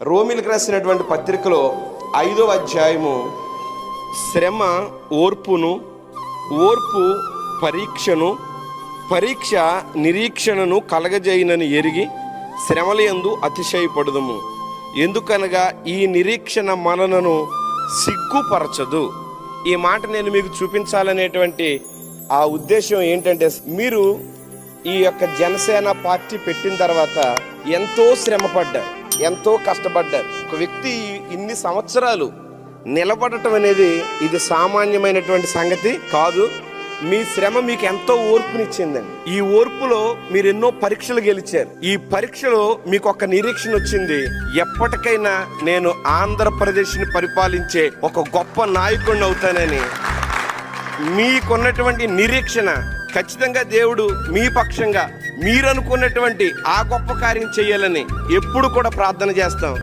రోమిలకు రాసినటువంటి పత్రికలో 5వ అధ్యాయము శ్రమ ఓర్పును, ఓర్పు పరీక్షను, పరీక్ష నిరీక్షణను కలగజేయునని ఎరిగి శ్రమలయందు అతిశయపడుదుము. ఎందుకనగా ఈ నిరీక్షణ మనలను సిగ్గుపరచదు. ఈ మాట నేను మీకు చూపించాలనేటువంటి ఆ ఉద్దేశం ఏంటంటే, మీరు ఈ యొక్క జనసేన పార్టీ పెట్టిన తర్వాత ఎంతో శ్రమపడ్డారు, ఎంతో కష్టపడ్డారు. ఒక వ్యక్తి ఇన్ని సంవత్సరాలు నిలబడటం అనేది ఇది సామాన్యమైనటువంటి సంగతి కాదు. మీ శ్రమ మీకు ఎంతో ఓర్పునిచ్చిందండి. ఈ ఓర్పులో మీరు ఎన్నో పరీక్షలు గెలిచారు. ఈ పరీక్షలో మీకు ఒక నిరీక్షణ వచ్చింది, ఎప్పటికైనా నేను ఆంధ్రప్రదేశ్ని పరిపాలించే ఒక గొప్ప నాయకుడిని అవుతానని. మీకున్నటువంటి నిరీక్షణ ఖచ్చితంగా దేవుడు మీ పక్షంగా మీరు అనుకున్నటువంటి ఆ గొప్ప కార్యం చేయాలని ఎప్పుడు కూడా ప్రార్థన చేస్తాం.